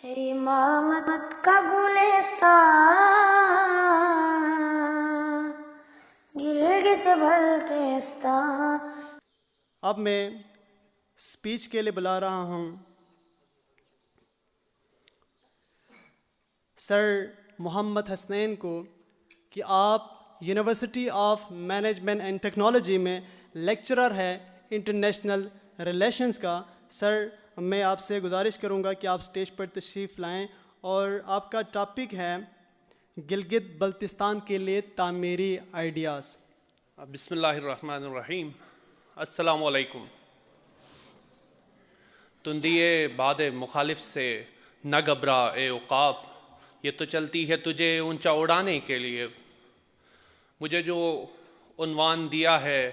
امامت کا گلستان گلگت بلتستان۔ اب میں اسپیچ کے لیے بلا رہا ہوں سر محمد حسنین کو کہ آپ university of management and technology میں لیکچرر ہے انٹرنیشنل ریلیشنز کا۔ سر میں آپ سے گزارش کروں گا کہ آپ اسٹیج پر تشریف لائیں، اور آپ کا ٹاپک ہے گلگت بلتستان کے لیے تعمیری آئیڈیاز۔ بسم اللہ الرحمن الرحیم۔ السلام علیکم۔ تندیے باد مخالف سے نہ گھبرا اے عقاب، یہ تو چلتی ہے تجھے اونچا اڑانے کے لیے۔ مجھے جو عنوان دیا ہے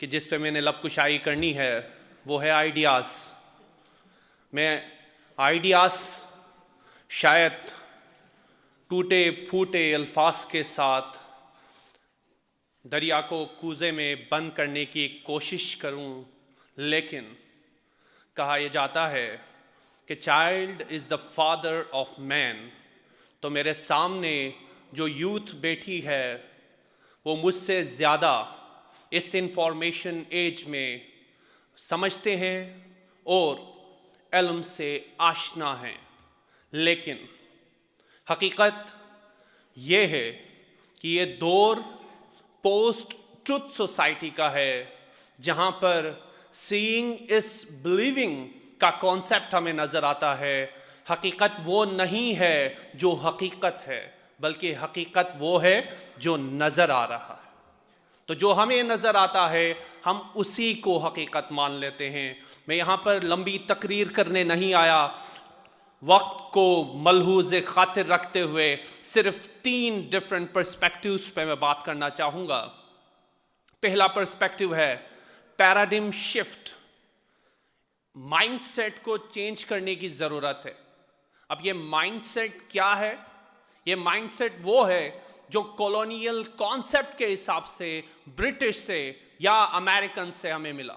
کہ جس پہ میں نے لب کشائی کرنی ہے وہ ہے آئیڈیاز۔ میں آئیڈیاز شاید ٹوٹے پھوٹے الفاظ کے ساتھ دریا کو کوزے میں بند کرنے کی کوشش کروں، لیکن کہا یہ جاتا ہے کہ child is the father of man. تو میرے سامنے جو یوتھ بیٹھی ہے وہ مجھ سے زیادہ اس انفارمیشن ایج میں سمجھتے ہیں اور علم سے آشنا ہیں، لیکن حقیقت یہ ہے کہ یہ دور پوسٹ ٹروتھ سوسائٹی کا ہے، جہاں پر سیئنگ از بلیونگ کا کانسیپٹ ہمیں نظر آتا ہے۔ حقیقت وہ نہیں ہے جو حقیقت ہے، بلکہ حقیقت وہ ہے جو نظر آ رہا ہے۔ تو جو ہمیں نظر آتا ہے ہم اسی کو حقیقت مان لیتے ہیں۔ میں یہاں پر لمبی تقریر کرنے نہیں آیا، وقت کو ملحوظ خاطر رکھتے ہوئے صرف 3 ڈفرنٹ پرسپیکٹیوز پہ میں بات کرنا چاہوں گا۔ پہلا پرسپیکٹیو ہے پیراڈم شفٹ۔ مائنڈ سیٹ کو چینج کرنے کی ضرورت ہے۔ اب یہ مائنڈ سیٹ کیا ہے؟ یہ مائنڈ سیٹ وہ ہے جو کولونیل کانسیپٹ کے حساب سے برٹش سے یا امریکن سے ہمیں ملا۔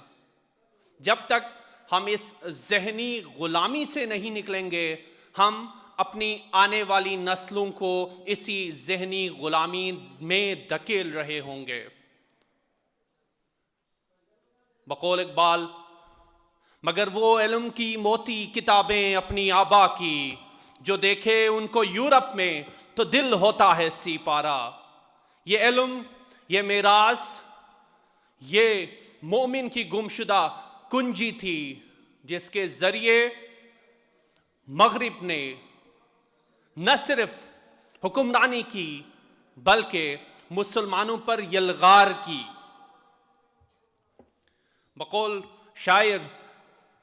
جب تک ہم اس ذہنی غلامی سے نہیں نکلیں گے ہم اپنی آنے والی نسلوں کو اسی ذہنی غلامی میں دھکیل رہے ہوں گے۔ بقول اقبال، مگر وہ علم کی موتی کتابیں اپنی آبا کی، جو دیکھے ان کو یورپ میں تو دل ہوتا ہے سی پارا۔ یہ علم، یہ میراث، یہ مومن کی گمشدہ کنجی تھی، جس کے ذریعے مغرب نے نہ صرف حکمرانی کی بلکہ مسلمانوں پر یلغار کی۔ بقول شاعر،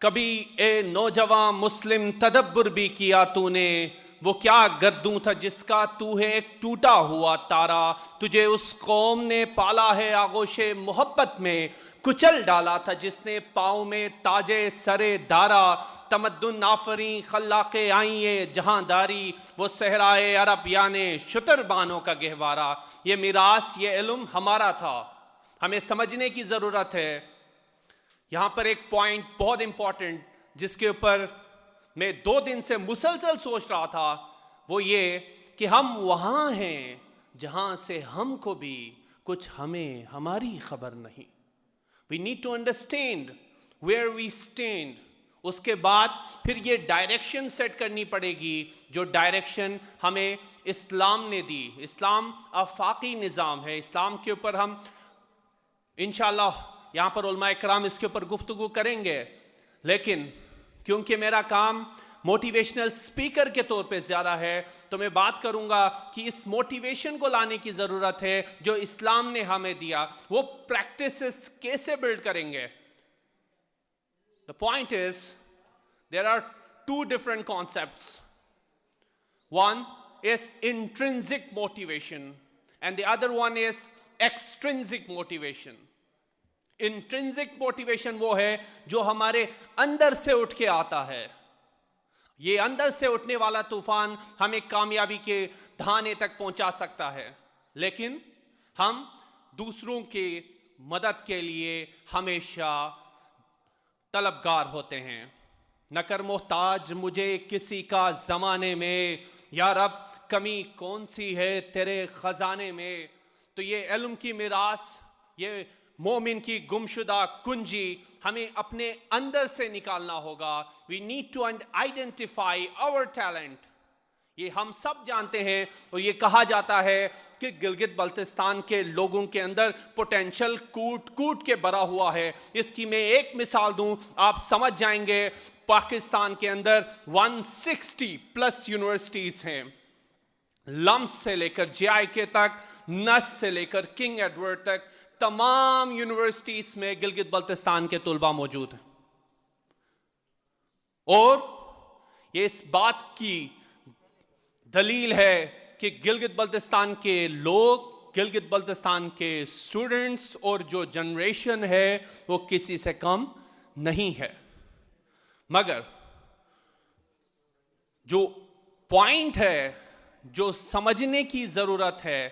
کبھی اے نوجواں مسلم تدبر بھی کیا تو نے، وہ کیا گردوں تھا جس کا تو ہے ایک ٹوٹا ہوا تارا۔ تجھے اس قوم نے پالا ہے آغوش محبت میں، کچل ڈالا تھا جس نے پاؤں میں تاجے سرے دارا۔ تمدن آفریں خلاق آئیں جہاں داری، وہ صحرائے عرب یعنی شتر بانوں کا گہوارہ۔ یہ میراث، یہ علم ہمارا تھا، ہمیں سمجھنے کی ضرورت ہے۔ یہاں پر ایک پوائنٹ بہت امپورٹنٹ جس کے اوپر میں 2 دن سے مسلسل سوچ رہا تھا، وہ یہ کہ ہم وہاں ہیں جہاں سے ہم کو بھی کچھ ہماری خبر نہیں۔ We need to understand where we stand۔ اس کے بعد پھر یہ ڈائریکشن سیٹ کرنی پڑے گی جو ڈائریکشن ہمیں اسلام نے دی۔ اسلام آفاقی نظام ہے، اسلام کے اوپر ہم انشاءاللہ یہاں پر علماء اکرام اس کے اوپر گفتگو کریں گے، لیکن کیونکہ میرا کام موٹیویشنل سپیکر کے طور پہ زیادہ ہے تو میں بات کروں گا کہ اس موٹیویشن کو لانے کی ضرورت ہے جو اسلام نے ہمیں دیا، وہ پریکٹسز کیسے بلڈ کریں گے۔ The point is, there are 2 different concepts. One is intrinsic motivation and the other one is extrinsic motivation. Intrinsic motivation وہ ہے جو ہمارے اندر سے اٹھ کے آتا ہے۔ یہ اندر سے اٹھنے والا طوفان ہمیں کامیابی کے دھانے تک پہنچا سکتا ہے، لیکن ہم دوسروں کی مدد کے لیے ہمیشہ طلبگار ہوتے ہیں۔ نہ کر محتاج مجھے کسی کا زمانے میں، یا رب کمی کون سی ہے تیرے خزانے میں۔ تو یہ علم کی میراث، یہ مومن کی گمشدہ کنجی ہمیں اپنے اندر سے نکالنا ہوگا۔ We need to identify our talent۔ یہ ہم سب جانتے ہیں، اور یہ کہا جاتا ہے کہ گلگت بلتستان کے لوگوں کے اندر پوٹینشل کوٹ کوٹ کے بھرا ہوا ہے۔ اس کی میں ایک مثال دوں، آپ سمجھ جائیں گے۔ پاکستان کے اندر 160 پلس یونیورسٹیز ہیں، لمس سے لے کر جے آئی کے تک، نس سے لے کر کنگ ایڈورڈ تک، تمام یونیورسٹیز میں گلگت بلتستان کے طلباء موجود ہیں۔ اور یہ اس بات کی دلیل ہے کہ گلگت بلتستان کے لوگ، گلگت بلتستان کے اسٹوڈنٹس اور جو جنریشن ہے وہ کسی سے کم نہیں ہے۔ مگر جو پوائنٹ ہے، جو سمجھنے کی ضرورت ہے،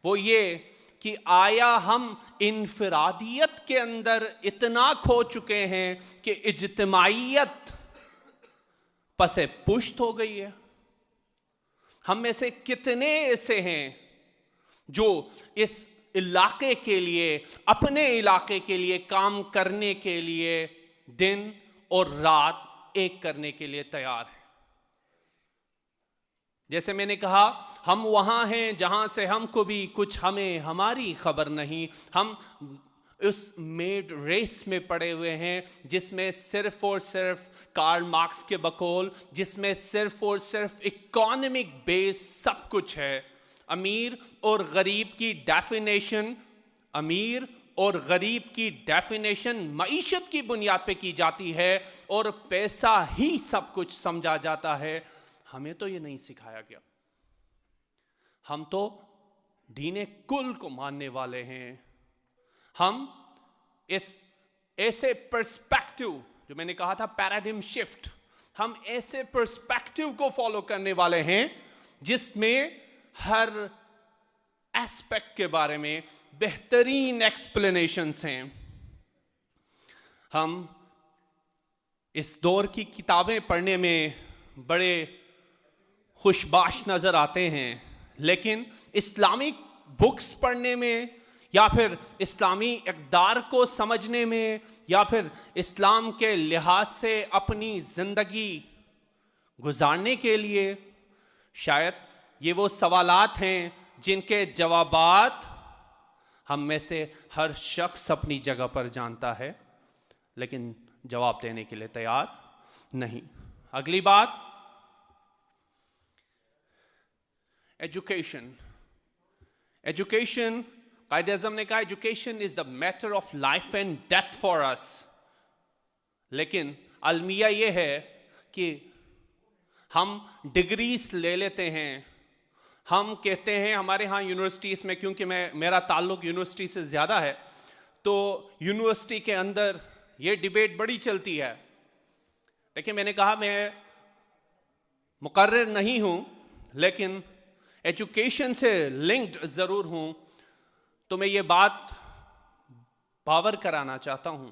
وہ یہ کہ آیا ہم انفرادیت کے اندر اتنا کھو چکے ہیں کہ اجتماعیت پس پشت ہو گئی ہے؟ ہم میں سے کتنے ایسے ہیں جو اس علاقے کے لیے، اپنے علاقے کے لیے کام کرنے کے لیے دن اور رات ایک کرنے کے لیے تیار ہیں؟ جیسے میں نے کہا، ہم وہاں ہیں جہاں سے ہم کو بھی کچھ ہماری خبر نہیں۔ ہم اس میڈ ریس میں پڑے ہوئے ہیں جس میں صرف اور صرف کارل مارکس کے بقول، جس میں صرف اور صرف اکانومک بیس سب کچھ ہے۔ امیر اور غریب کی ڈیفینیشن، امیر اور غریب کی ڈیفینیشن معیشت کی بنیاد پہ کی جاتی ہے، اور پیسہ ہی سب کچھ سمجھا جاتا ہے۔ ہمیں تو یہ نہیں سکھایا گیا۔ ہم تو دین کل کو ماننے والے ہیں۔ ہم اس ایسے پرسپیکٹو، جو میں نے کہا تھا پیراڈائم شفٹ، ہم ایسے پرسپیکٹو کو فالو کرنے والے ہیں جس میں ہر ایسپیکٹ کے بارے میں بہترین ایکسپلینیشنز ہیں۔ ہم اس دور کی کتابیں پڑھنے میں بڑے خوشباش نظر آتے ہیں، لیکن اسلامک بکس پڑھنے میں، یا پھر اسلامی اقدار کو سمجھنے میں، یا پھر اسلام کے لحاظ سے اپنی زندگی گزارنے کے لیے، شاید یہ وہ سوالات ہیں جن کے جوابات ہم میں سے ہر شخص اپنی جگہ پر جانتا ہے، لیکن جواب دینے کے لیے تیار نہیں۔ اگلی بات، ایجوکیشن۔ ایجوکیشن، قائد اعظم نے کہا education is the matter of life and death for us. لیکن المیہ یہ ہے کہ ہم ڈگریز لے لیتے ہیں، ہم کہتے ہیں ہمارے ہاں یونیورسٹیز میں، کیونکہ میرا تعلق یونیورسٹی سے زیادہ ہے، تو یونیورسٹی کے اندر یہ ڈیبیٹ بڑی چلتی ہے۔ دیکھیں، میں نے کہا میں مقرر نہیں ہوں، لیکن ایجوکیشن سے لنکڈ ضرور ہوں، تو میں یہ بات باور کرانا چاہتا ہوں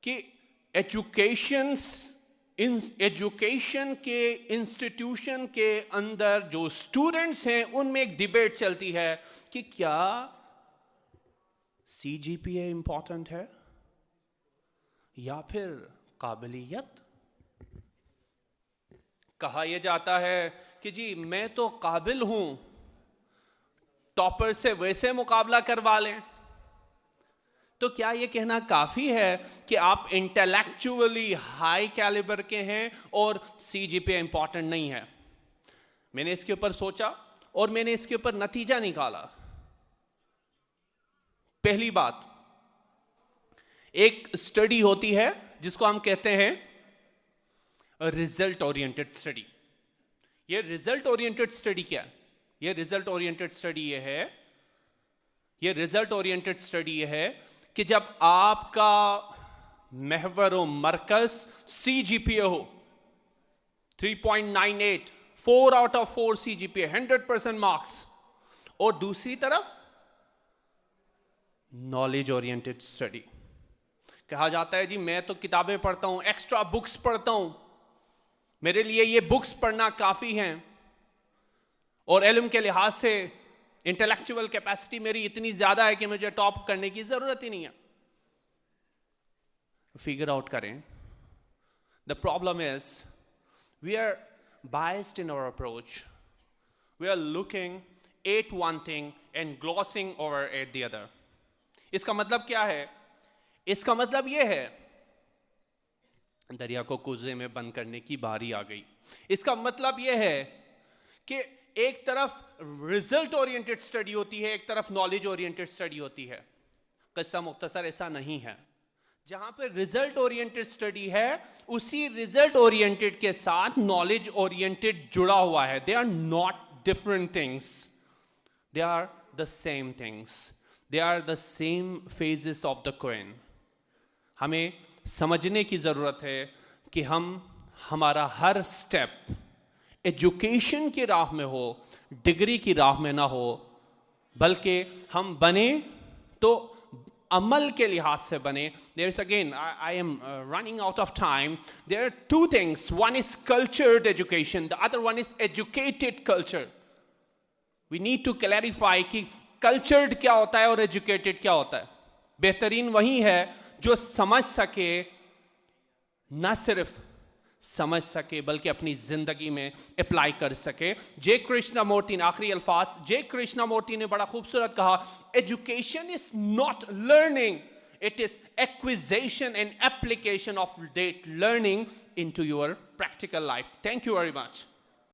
کہ ایجوکیشن کے انسٹیٹیوشن کے اندر جو اسٹوڈنٹس ہیں ان میں ایک ڈیبیٹ چلتی ہے کہ کیا سی جی پی اے امپورٹنٹ ہے یا پھر قابلیت۔ کہا یہ جاتا ہے کہ جی میں تو قابل ہوں، ٹاپر سے ویسے مقابلہ کروا لیں۔ تو کیا یہ کہنا کافی ہے کہ آپ انٹلیکچولی ہائی کیلیبر کے ہیں اور سی جی پی امپورٹنٹ نہیں ہے؟ میں نے اس کے اوپر سوچا اور میں نے اس کے اوپر نتیجہ نکالا۔ پہلی بات، ایک اسٹڈی ہوتی ہے جس کو ہم کہتے ہیں ریزلٹ اورینٹڈ اسٹڈی۔ یہ ریزلٹ اورینٹڈ اسٹڈی کیا ہے؟ یہ ریزلٹ اورینٹڈ اسٹڈی یہ ہے کہ جب آپ کا محور و مرکز سی جی پی اے ہو 3.98، 4 out of 4 C G P A, 100% marks, اور دوسری طرف نالج اورینٹڈ اسٹڈی، کہا جاتا ہے جی میں تو کتابیں پڑھتا ہوں, ایکسٹرا بکس پڑھتا ہوں, میرے لیے یہ بکس پڑھنا کافی ہیں, اور علم کے لحاظ سے انٹلیکچوئل کیپیسٹی میری اتنی زیادہ ہے کہ مجھے ٹاپ کرنے کی ضرورت ہی نہیں ہے. فگر آؤٹ کریں. The problem is we are biased in our approach. We are looking at one thing and glossing over at the other. اس کا مطلب کیا ہے؟ اس کا مطلب یہ ہے دریا کو کوزے میں بند کرنے کی باری آ گئی. اس کا مطلب یہ ہے کہ ایک طرف ریزلٹ اورینٹڈ اسٹڈی ہوتی ہے, ایک طرف نالج اورینٹڈ اسٹڈی ہوتی ہے. قصہ مختصر ایسا نہیں ہے. جہاں پہ ریزلٹ اورینٹڈ اسٹڈی ہے اسی ریزلٹ اورینٹڈ کے ساتھ نالج اورینٹڈ جڑا ہوا ہے. They are not different things, they are the same things, they are the same faces of the coin. ہمیں سمجھنے کی ضرورت ہے کہ ہمارا ہر اسٹیپ ایجوکیشن کی راہ میں ہو, ڈگری کی راہ میں نہ ہو, بلکہ ہم بنے تو عمل کے لحاظ سے بنے. There is again, I am running out of time. There are two things. One is cultured education. The other one is educated culture. We need to clarify کہ cultured کیا ہوتا ہے اور educated کیا ہوتا ہے. بہترین وہی ہے جو سمجھ سکے, نہ صرف سمجھ سکے بلکہ اپنی زندگی میں اپلائی کر سکے. جے کرشنا مورتی نے آخری الفاظ, جے کرشنا مورتی نے بڑا خوبصورت کہا, education is not learning, it is acquisition and application of that learning in to your practical life. Thank you very much.